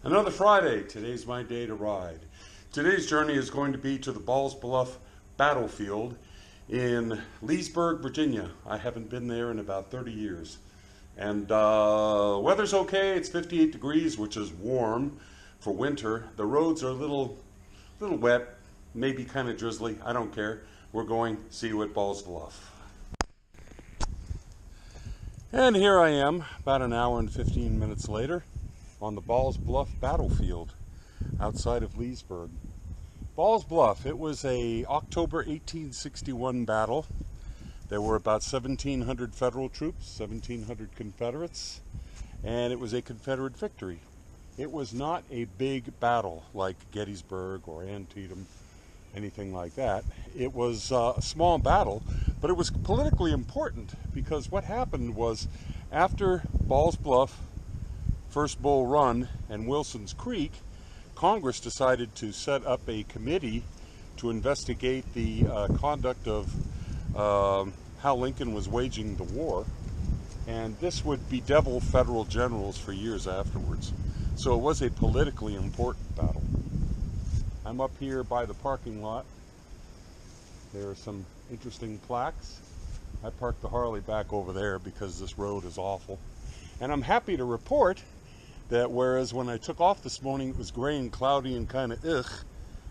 Another Friday. Today's my day to ride. Today's journey is going to be to the Bluff battlefield in Leesburg, Virginia. I haven't been there in about 30 years. And weather's okay. It's 58 degrees, which is warm for winter. The roads are a little wet, maybe kind of drizzly. I don't care. We're going to see you at Bluff. And here I am, about an hour and 15 minutes later, on the Bluff battlefield outside of Leesburg. Bluff, it was a October 1861 battle. There were about 1,700 Federal troops, 1,700 Confederates, and it was a Confederate victory. It was not a big battle like Gettysburg or Antietam, anything like that. It was a small battle, but it was politically important because what happened was after Bluff, First Bull Run, and Wilson's Creek, Congress decided to set up a committee to investigate the conduct of how Lincoln was waging the war, and this would bedevil federal generals for years afterwards. So it was a politically important battle. I'm up here by the parking lot. There are some interesting plaques. I parked the Harley back over there because this road is awful. And I'm happy to report that whereas when I took off this morning it was gray and cloudy and kind of ugh,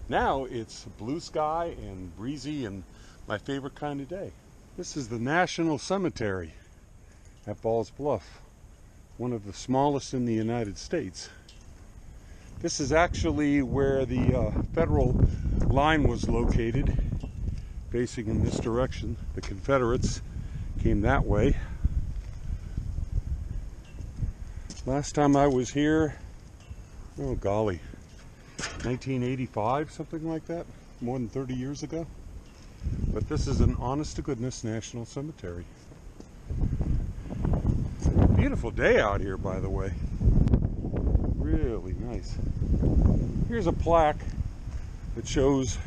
now it's blue sky and breezy and my favorite kind of day. This is the National Cemetery at Bluff, one of the smallest in the United States. This is actually where the federal line was located, facing in this direction. The Confederates came that way. Last time I was here, oh golly, 1985, something like that, more than 30 years ago. But this is an honest-to-goodness national cemetery. Beautiful day out here, by the way. Really nice. Here's a plaque that shows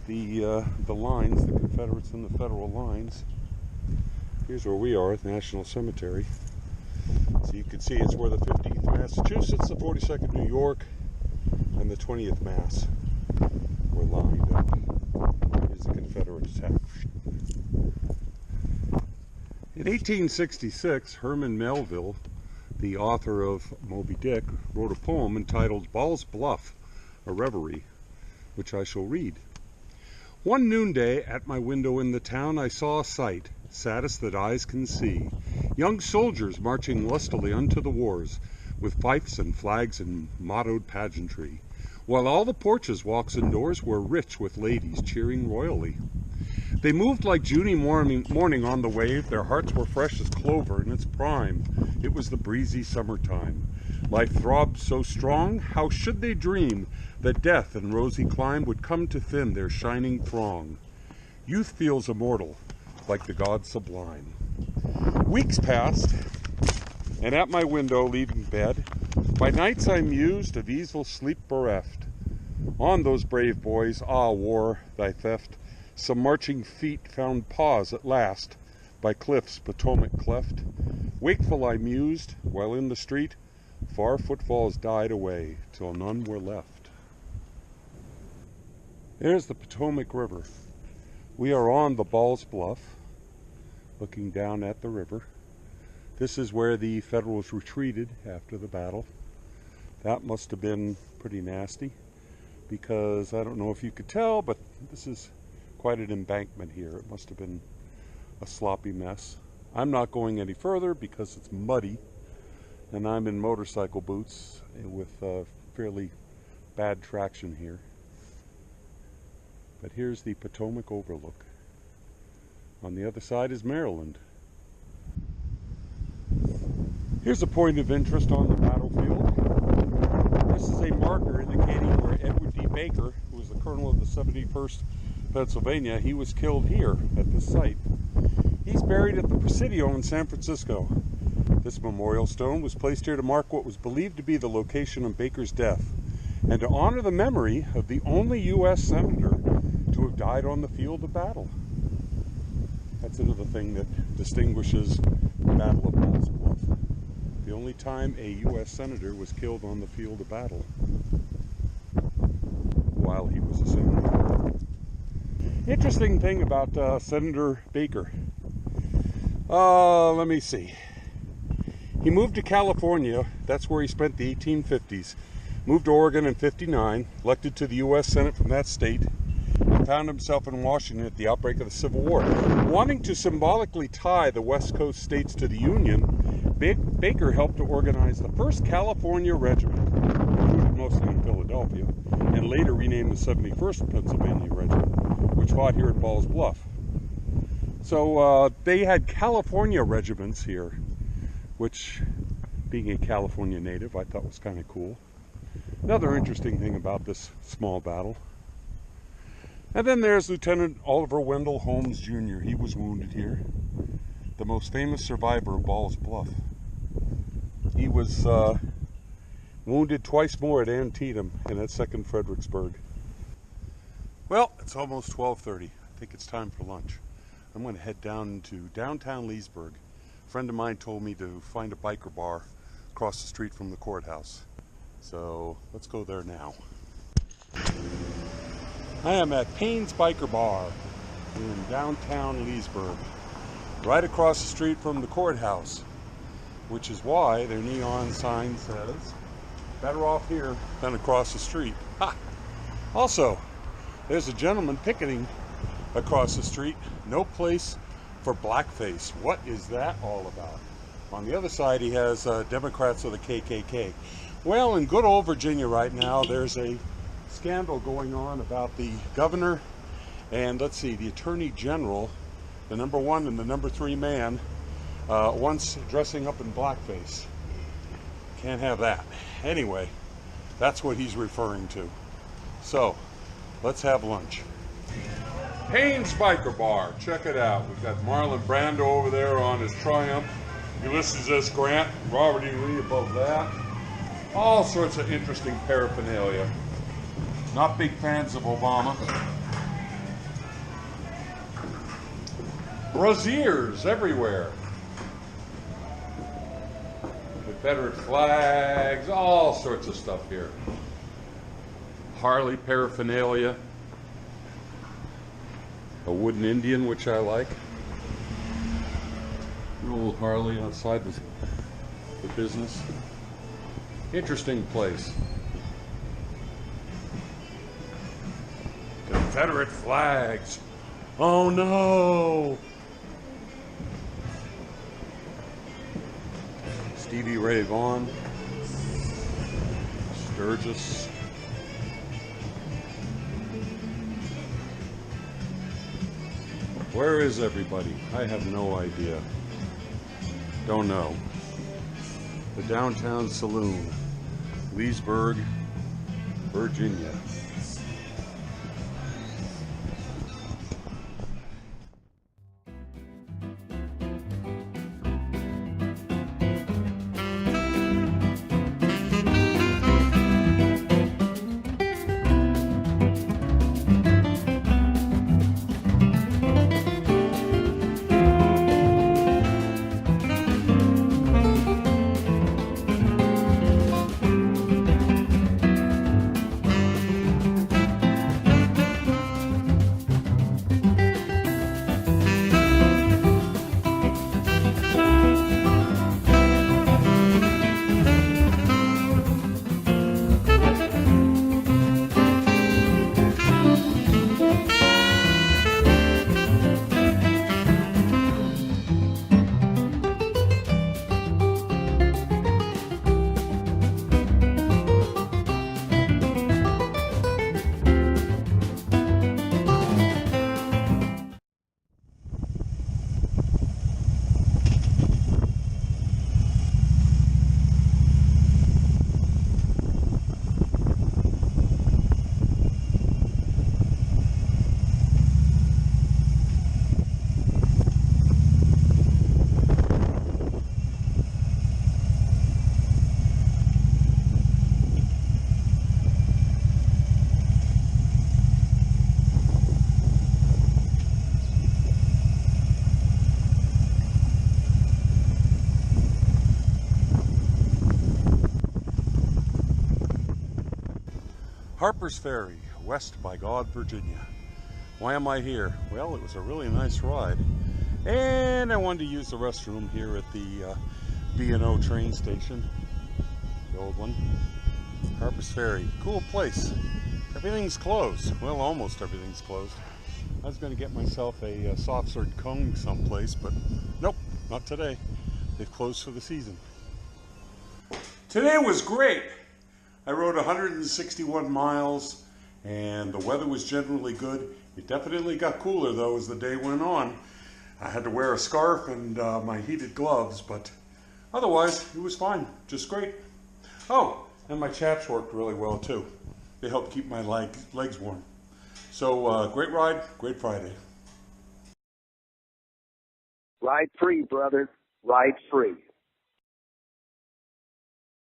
the lines, the Confederates and the Federal lines. Here's where we are at the National Cemetery. So you can see it's where the 15th Massachusetts, the 42nd New York, and the 20th Mass were lined up. Here's the Confederate attack. In 1866, Herman Melville, the author of Moby Dick, wrote a poem entitled Bluff, a Reverie, which I shall read. One noonday at my window in the town I saw a sight, saddest that eyes can see. Young soldiers marching lustily unto the wars, with fifes and flags and mottoed pageantry, while all the porches, walks, and doors were rich with ladies cheering royally. They moved like Juny morning on the wave, their hearts were fresh as clover in its prime. It was the breezy summertime. Life throbbed so strong, how should they dream that death and rosy clime would come to thin their shining throng? Youth feels immortal, like the gods sublime. Weeks passed, and at my window leaving bed, by nights I mused, of easeful sleep bereft. On those brave boys, ah, war, thy theft, some marching feet found pause at last, by cliffs Potomac cleft. Wakeful I mused, while in the street, far footfalls died away, till none were left. There's the Potomac River. We are on the Bluff, looking down at the river. This is where the Federals retreated after the battle. That must have been pretty nasty, because I don't know if you could tell, but this is quite an embankment here. It must have been a sloppy mess. I'm not going any further because it's muddy, and I'm in motorcycle boots with fairly bad traction here. But here's the Potomac overlook. On the other side is Maryland. Here's a point of interest on the battlefield. This is a marker indicating where Edward D. Baker, who was the colonel of the 71st Pennsylvania, he was killed here at this site. He's buried at the Presidio in San Francisco. This memorial stone was placed here to mark what was believed to be the location of Baker's death, and to honor the memory of the only U.S. senator to have died on the field of battle. That's another thing that distinguishes the Battle of Bluff. The only time a U.S. Senator was killed on the field of battle while he was a senator. Interesting thing about Senator Baker. Let me see. He moved to California. That's where he spent the 1850s. Moved to Oregon in 59, elected to the U.S. Senate from that state, and found himself in Washington at the outbreak of the Civil War. Wanting to symbolically tie the West Coast states to the Union, Baker helped to organize the 1st California Regiment, included mostly in Philadelphia, and later renamed the 71st Pennsylvania Regiment, which fought here at Balls Bluff. So they had California regiments here, which, being a California native, I thought was kind of cool. Another interesting thing about this small battle. And then there's Lieutenant Oliver Wendell Holmes Jr. He was wounded here. The most famous survivor of Balls Bluff. He was wounded twice more at Antietam and at 2nd Fredericksburg. Well, it's almost 12:30. I think it's time for lunch. I'm going to head down to downtown Leesburg. A friend of mine told me to find a biker bar across the street from the courthouse. So let's go there now. I am at Payne's Biker Bar in downtown Leesburg, right across the street from the courthouse, which is why their neon sign says, better off here than across the street. Ha! Also, there's a gentleman picketing across the street. No place for blackface. What is that all about? On the other side, he has Democrats of the KKK. Well, in good old Virginia right now, there's a scandal going on about the governor and, let's see, the attorney general, the number 1 and the number 3 man, once dressing up in blackface. Can't have that. Anyway, that's what he's referring to. So, let's have lunch. Payne's Biker Bar, check it out. We've got Marlon Brando over there on his Triumph, Ulysses S. Grant, Robert E. Lee above that. All sorts of interesting paraphernalia. Not big fans of Obama. Braziers everywhere. Confederate flags, all sorts of stuff here. Harley paraphernalia. A wooden Indian, which I like. An old Harley outside the business. Interesting place. Confederate flags. Oh no! Stevie Ray Vaughan. Sturgis. Where is everybody? I have no idea. Don't know. The Downtown Saloon, Leesburg, Virginia. Harpers Ferry, West by God, Virginia. Why am I here? Well, it was a really nice ride. And I wanted to use the restroom here at the B&O train station. The old one. Harpers Ferry. Cool place. Everything's closed. Well, almost everything's closed. I was going to get myself a soft serve cone someplace, but nope, not today. They've closed for the season. Today was great. I rode 161 miles and the weather was generally good. It definitely got cooler though as the day went on. I had to wear a scarf and my heated gloves, but otherwise it was fine, just great. Oh, and my chaps worked really well too. They helped keep my legs warm. So great ride, great Friday. Ride free, brother. Ride free.